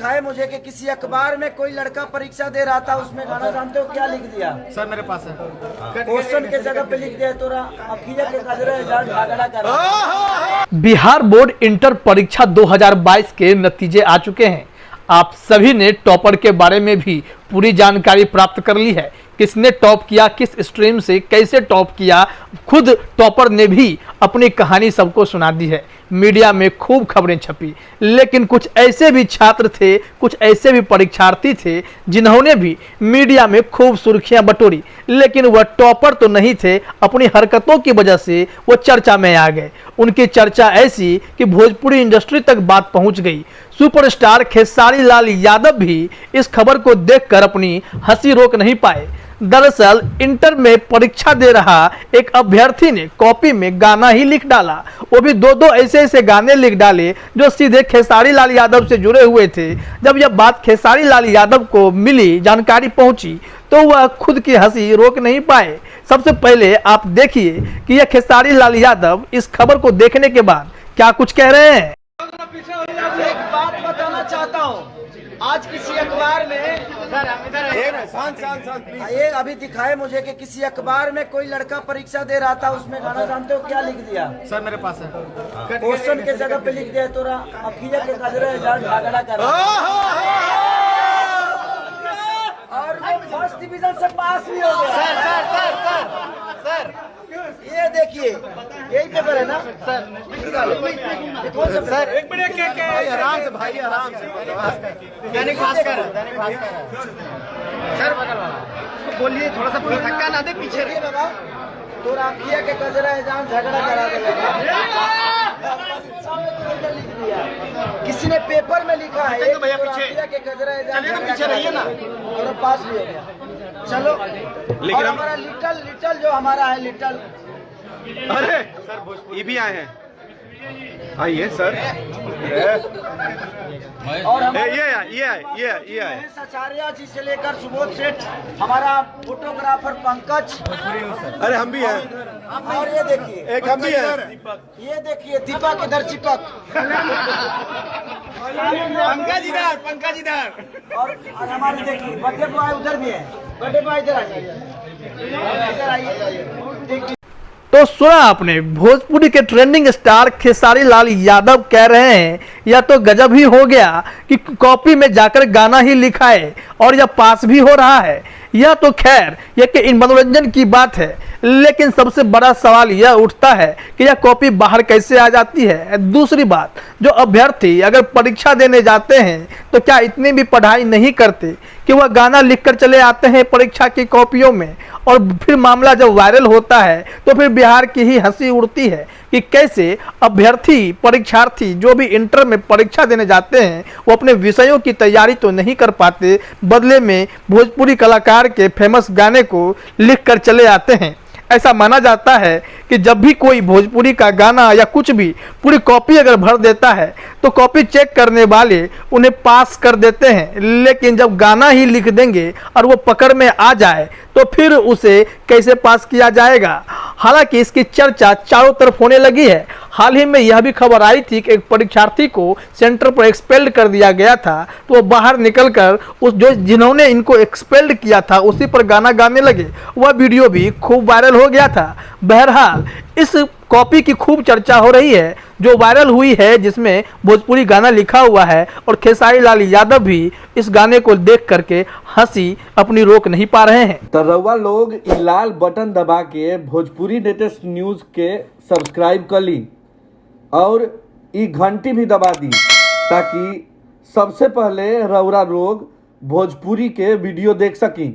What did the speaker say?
दिखाए मुझे कि किसी अखबार में कोई लड़का परीक्षा दे रहा था, उसमें गाना जानते हो क्या लिख दिया? सर मेरे पास है क्वेश्चन के जगह पे लिख दिया तोरा अखिया के कजरे झगड़ा कर। बिहार बोर्ड इंटर परीक्षा 2022 के नतीजे आ चुके हैं। आप सभी ने टॉपर के बारे में भी पूरी जानकारी प्राप्त कर ली है। किसने टॉप किया, किस स्ट्रीम से कैसे टॉप किया, खुद टॉपर ने भी अपनी कहानी सबको सुना दी है। मीडिया में खूब खबरें छपी, लेकिन कुछ ऐसे भी छात्र थे, कुछ ऐसे भी परीक्षार्थी थे जिन्होंने भी मीडिया में खूब सुर्खियां बटोरी, लेकिन वह टॉपर तो नहीं थे। अपनी हरकतों की वजह से वो चर्चा में आ गए। उनकी चर्चा ऐसी कि भोजपुरी इंडस्ट्री तक बात पहुंच गई। सुपरस्टार खेसारी लाल यादव भी इस खबर को देखकर अपनी हंसी रोक नहीं पाए। दरअसल इंटर में परीक्षा दे रहा एक अभ्यर्थी ने कॉपी में गाना ही लिख डाला। वो भी दो ऐसे गाने लिख डाले जो सीधे खेसारी लाल यादव से जुड़े हुए थे। जब यह बात खेसारी लाल यादव को मिली, जानकारी पहुंची, तो वह खुद की हंसी रोक नहीं पाए। सबसे पहले आप देखिए कि यह खेसारी लाल यादव इस खबर को देखने के बाद क्या कुछ कह रहे हैं। एक बात बताना चाहता हूँ, आज किसी अखबार में ये अभी दिखाए मुझे कि किसी अखबार में कोई लड़का परीक्षा दे रहा था, उसमें गाना जानते हो क्या लिख दिया? सर मेरे पास है क्वेश्चन के जगह पे लिख दिया तोरा अखिया के कजरे झगड़ा कर। और वो फर्स्ट डिवीजन से पास भी हो गया। सर ये देखिए, यही पेपर है ना सर? सर एक मिनट क्या आराम से भाई, आराम से। दैनिक भास्कर सर बगल वाला उसको बोलिए थोड़ा सा धक्का ना दे, पीछे बाबा। तो अखिया के कजरा जान झगड़ा करा देगा। लिख दिया, किसी ने पेपर में लिखा है भैया पीछे के कजरा पीछे रहिए ना, और पास भी हो गया। चलो, और हमारा लिटल जो हमारा है लिटल, अरे सर ये भी आए हैं, आइए सर। और ये आचार्य जी से लेकर सुबोध सेठ, हमारा फोटोग्राफर पंकज, अरे हम भी हैं। और ये देखिए एक हम भी हैं, ये देखिए दीपक इधर चिपक, पंकज इधर। और हमारे देखिए बर्थडे बॉय उधर भी है। बर्थडे बॉय इधर आइए। तो सुना आपने, भोजपुरी के ट्रेंडिंग स्टार खेसारी लाल यादव कह रहे हैं या तो गजब ही हो गया कि कॉपी में जाकर गाना ही लिखा है और यह पास भी हो रहा है। यह तो खैर यह कि इन मनोरंजन की बात है, लेकिन सबसे बड़ा सवाल यह उठता है कि यह कॉपी बाहर कैसे आ जाती है। दूसरी बात, जो अभ्यर्थी अगर परीक्षा देने जाते हैं तो क्या इतनी भी पढ़ाई नहीं करते कि वह गाना लिखकर चले आते हैं परीक्षा की कॉपियों में, और फिर मामला जब वायरल होता है तो फिर बिहार की ही हंसी उड़ती है कि कैसे अभ्यर्थी परीक्षार्थी जो भी इंटर में परीक्षा देने जाते हैं वो अपने विषयों की तैयारी तो नहीं कर पाते, बदले में भोजपुरी कलाकार के फेमस गाने को लिख कर चले आते हैं। ऐसा माना जाता है कि जब भी कोई भोजपुरी का गाना या कुछ भी पूरी कॉपी अगर भर देता है तो कॉपी चेक करने वाले उन्हें पास कर देते हैं, लेकिन जब गाना ही लिख देंगे और वो पकड़ में आ जाए तो फिर उसे कैसे पास किया जाएगा। हालांकि इसकी चर्चा चारों तरफ होने लगी है। हाल ही में यह भी खबर आई थी कि एक परीक्षार्थी को सेंटर पर एक्सपेल्ड कर दिया गया था, तो वो बाहर निकलकर उस जिन्होंने इनको एक्सपेल्ड किया था उसी पर गाना गाने लगे। वह वीडियो भी खूब वायरल हो गया था। बहरहाल इस कॉपी की खूब चर्चा हो रही है जो वायरल हुई है, जिसमें भोजपुरी गाना लिखा हुआ है, और खेसारी लाल यादव भी इस गाने को देख करके हंसी अपनी रोक नहीं पा रहे हैं। तो रउआ लोग ई लाल बटन दबा के भोजपुरी लेटेस्ट न्यूज के सब्सक्राइब कर ली और ई घंटी भी दबा दी, ताकि सबसे पहले रउरा लोग भोजपुरी के वीडियो देख सकी।